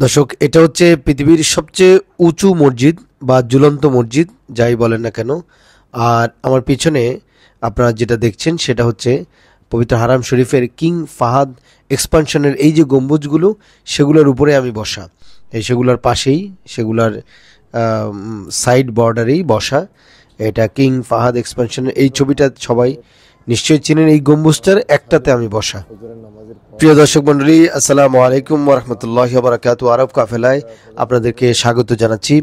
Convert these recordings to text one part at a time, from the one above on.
দর্শক, এটা হচ্ছে পৃথিবীর সবচেয়ে উঁচু মসজিদ বা ঝুলন্ত মসজিদ, যাই বলেন না কেন। আর আমার পিছনে আপনারা যেটা দেখছেন সেটা হচ্ছে পবিত্র হারাম শরীফের কিং ফাহাদ এক্সপানশনের এই যে গম্বুজগুলো, সেগুলোর উপরে আমি বসা। সেগুলোর পাশেই, সেগুলোর সাইড বর্ডারেই বসা। এটা কিং ফাহাদ এক্সপানশনের এই ছবিটা সবাই নিশ্চয়ই চিনেন। এই গম্বুজটার একটাতে আমি বসা। প্রিয় দর্শক মন্ডলী, আসসালামু আলাইকুম ওরহমতুল্লাহি ওয়া বারাকাতুহু। আরব কাফেলায় আপনাদেরকে স্বাগত জানাচ্ছি।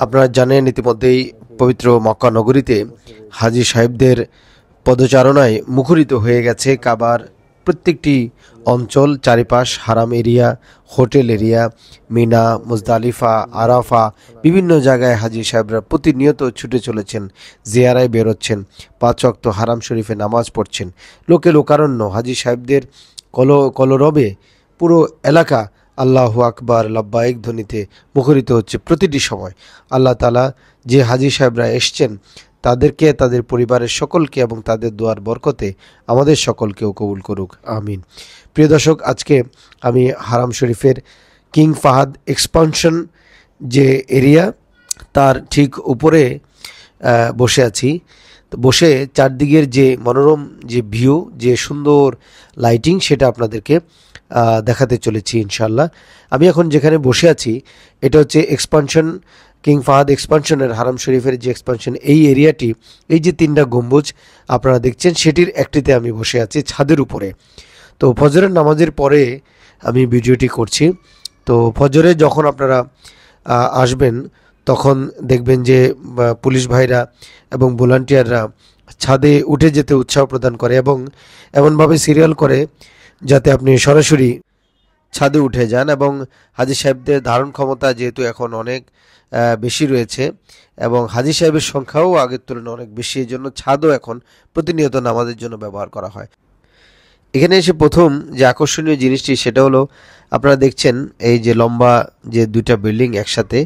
আপনারা জানেন ইতিমধ্যেই পবিত্র মক্কা নগরীতে হাজী সাহেবদের পদচারণায় মুখরিত হয়ে গেছে কাবার প্রত্যেকটি অঞ্চল, চারিপাশ, Haram area, hotel area, Mina, Muzdalifah, Arafah, বিভিন্ন জায়গায় হাজী সাহেবরা প্রতিনিয়ত ছুটে চলেছেন, জিয়ারায় বেরোচ্ছেন, 5 ওয়াক্ত হারাম শরীফে নামাজ পড়ছেন। লোকে লোকারণ্য হাজী সাহেবদের কলরবে পুরো এলাকা আল্লাহু আকবার লাব্বাইক ধ্বনিতে মুখরিত হচ্ছে প্রতিটি সময়। আল্লাহ তাআলা যে হাজী সাহেবরা এসছেন তাদেরকে, তাদের পরিবারের সকলকে এবং তাদের দোয়ার বরকতে আমাদের সকলকেও কবুল করুক, আমিন। প্রিয় দর্শক, আজকে আমি হারাম শরীফের কিং ফাহাদ এক্সপানশন যে এরিয়া তার ঠিক উপরে বসে আছি। তো বসে চারদিকের যে মনোরম যে ভিউ, যে সুন্দর লাইটিং, সেটা আপনাদেরকে দেখাতে চলেছি ইনশাল্লাহ। আমি এখন যেখানে বসে আছি এটা হচ্ছে এক্সপানশন, কিং ফাহাদ এক্সপানশনের হারাম শরীফের যে এক্সপানশন এই এরিয়াটি, এই যে 3টা গম্বুজ আপনারা দেখছেন সেটির একটিতে আমি বসে আছি ছাদের উপরে। তো ফজরের নামাজের পরে আমি ভিডিওটি করছি। তো ফজরে যখন আপনারা আসবেন তখন দেখবেন যে পুলিশ ভাইরা এবং ভলান্টিয়াররা ছাদে উঠে যেতে উৎসাহ প্রদান করে এবং এমনভাবে সিরিয়াল করে যাতে আপনি সরাসরি ছাদে উঠে যান। এবং হাজী সাহেবদের ধারণ ক্ষমতা যেহেতু এখন অনেক বেশি রয়েছে এবং হাজী সাহেবের সংখ্যাও আগের তুলনায় অনেক বেশি, এই জন্য ছাদও এখন প্রতিনিয়ত নামাজের জন্য ব্যবহার করা হয়। এখানে এসে প্রথম যে আকর্ষণীয় জিনিসটি সেটা হলো আপনারা দেখছেন এই যে লম্বা যে 2টা বিল্ডিং একসাথে,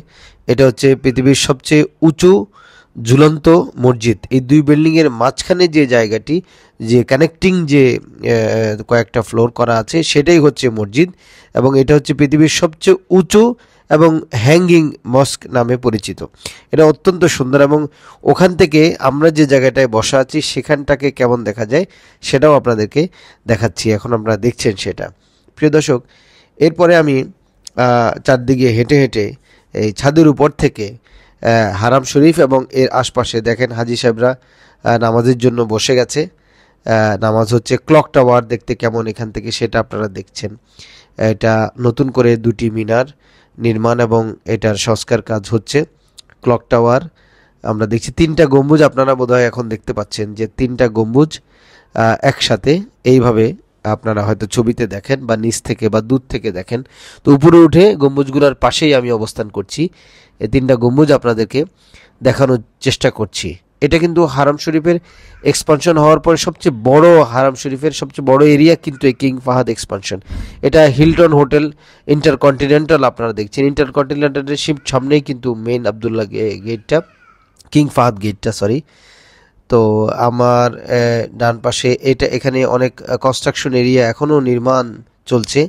এটা হচ্ছে পৃথিবীর সবচেয়ে উঁচু ঝুলন্ত মসজিদ। এই 2 বিল্ডিংয়ের মাঝখানে যে জায়গাটি, যে কানেক্টিং যে কয়েকটা ফ্লোর করা আছে, সেটাই হচ্ছে মসজিদ। এবং এটা হচ্ছে পৃথিবীর সবচেয়ে উঁচু এবং হ্যাঙ্গিং মস্ক নামে পরিচিত। এটা অত্যন্ত সুন্দর এবং ওখান থেকে আমরা যে জায়গাটায় বসা আছি সেখানটাকে কেমন দেখা যায় সেটাও আপনাদেরকে দেখাচ্ছি। এখন আপনারা দেখছেন সেটা। প্রিয় দর্শক, এরপরে আমি চারদিকে হেঁটে হেঁটে এই ছাদের উপর থেকে হারাম শরীফ এবং এর আশপাশে দেখেন হাজী সাহেবরা নামাজের জন্য বসে গেছে। নামাজ হচ্ছে। ক্লক টাওয়ার দেখতে কেমন এখান থেকে সেটা আপনারা দেখছেন। এটা নতুন করে 2টি মিনার নির্মাণ এবং এটার সংস্কার কাজ হচ্ছে। ক্লক টাওয়ার আমরা দেখছি। 3টা গম্বুজ আপনারা বোধহয় এখন দেখতে পাচ্ছেন যে 3টা গম্বুজ একসাথে এইভাবে আপনারা হয়তো ছবিতে দেখেন বা নিচ থেকে বা দূর থেকে দেখেন। তো উপরে উঠে গম্বুজগুলোর পাশেই আমি অবস্থান করছি। এই 3টা গম্বুজ আপনাদেরকে দেখানোর চেষ্টা করছি। এটা কিন্তু হারাম শরীফের এক্সপানশন হওয়ার পরে সবচেয়ে বড়, হারাম শরীফের সবচেয়ে বড় এরিয়া কিন্তু এই কিং ফাহাদ এক্সপানশন। এটা হিলটন হোটেল ইন্টারকন্টিনেন্টাল আপনারা দেখছেন। ইন্টারকন্টিনেন্টালের সামনেই কিন্তু মেইন আবদুল্লাহ গেটটা, কিং ফাহাদ গেটটা, সরি। তো আমার ডান পাশে এখানে অনেক কনস্ট্রাকশন এরিয়া এখনও নির্মাণ চলছে।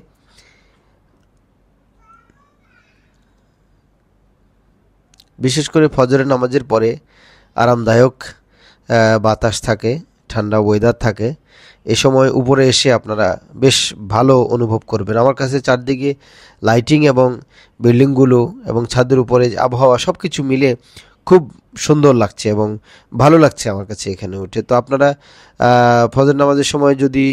বিশেষ করে ফজরের নামাজের পরে আরামদায়ক বাতাস থাকে, ঠান্ডা ওয়েদার থাকে। এ সময় উপরে এসে আপনারা বেশ ভালো অনুভব করবেন। আমার কাছে চারদিকে লাইটিং এবং বিল্ডিংগুলো এবং ছাদের উপরে আবহাওয়া সব কিছু মিলে খুব সুন্দর লাগছে এবং ভালো লাগছে আমার কাছে এখানে উঠে। তো আপনারা ফজর নামাজের সময় যদি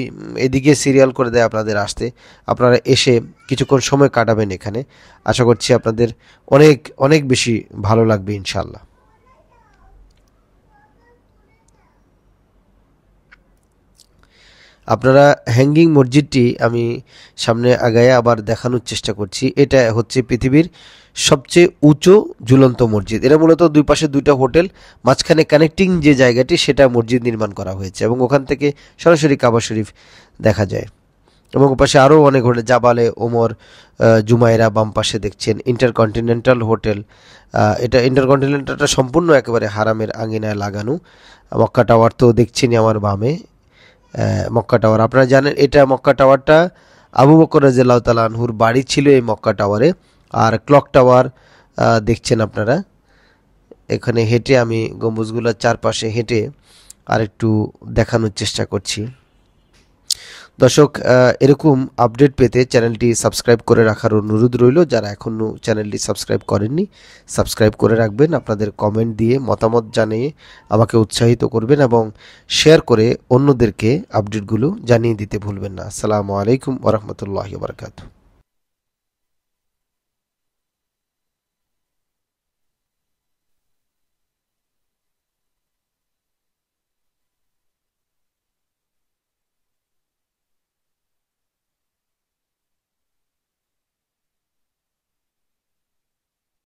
এদিকে সিরিয়াল করে দেয় আপনাদের আসতে, আপনারা এসে কিছুক্ষণ সময় কাটাবেন এখানে। আশা করছি আপনাদের অনেক অনেক বেশি ভালো লাগবে ইনশাল্লাহ। আপনারা হ্যাঙ্গিং মসজিদটি আমি সামনে আগায় আবার দেখানোর চেষ্টা করছি। এটা হচ্ছে পৃথিবীর সবচেয়ে উঁচু ঝুলন্ত মসজিদ। এটা মূলত 2 পাশে 2টা হোটেল, মাঝখানে কানেক্টিং যে জায়গাটি সেটা মসজিদ নির্মাণ করা হয়েছে এবং ওখান থেকে সরাসরি কাবা শরীফ দেখা যায়। এবং ওপাশে আরও অনেক হোটেল, জাবালে ওমর, জুমাইরা বাম পাশে দেখছেন, ইন্টারকন্টিনেন্টাল হোটেল। এটা ইন্টারকন্টিনেন্টালটা সম্পূর্ণ একেবারে হারামের আঙিনায় লাগানো। মক্কা টাওয়ার তো দেখছেনই আমার বামে, মক্কা টাওয়ার আপনারা জানেন। এটা মক্কা টাওয়ারটা আবু বকর রাদিয়াল্লাহু তাআলা আনহুর বাড়ি ছিল এই মক্কা টাওয়ারে। আর ক্লক টাওয়ার দেখছেন আপনারা। এখানে হেঁটে আমি গম্বুজগুলোর চারপাশে হেঁটে আরেকটু দেখানোর চেষ্টা করছি। দর্শক, এরকম আপডেট পেতে চ্যানেলটি সাবস্ক্রাইব করে রাখার অনুরোধ রইল। যারা এখনও চ্যানেলটি সাবস্ক্রাইব করেননি, সাবস্ক্রাইব করে রাখবেন। আপনাদের কমেন্ট দিয়ে মতামত জানিয়ে আমাকে উৎসাহিত করবেন এবং শেয়ার করে অন্যদেরকে আপডেটগুলো জানিয়ে দিতে ভুলবেন না। আসসালামু আলাইকুম ওয়া রাহমাতুল্লাহি ওয়া বারাকাতুহু।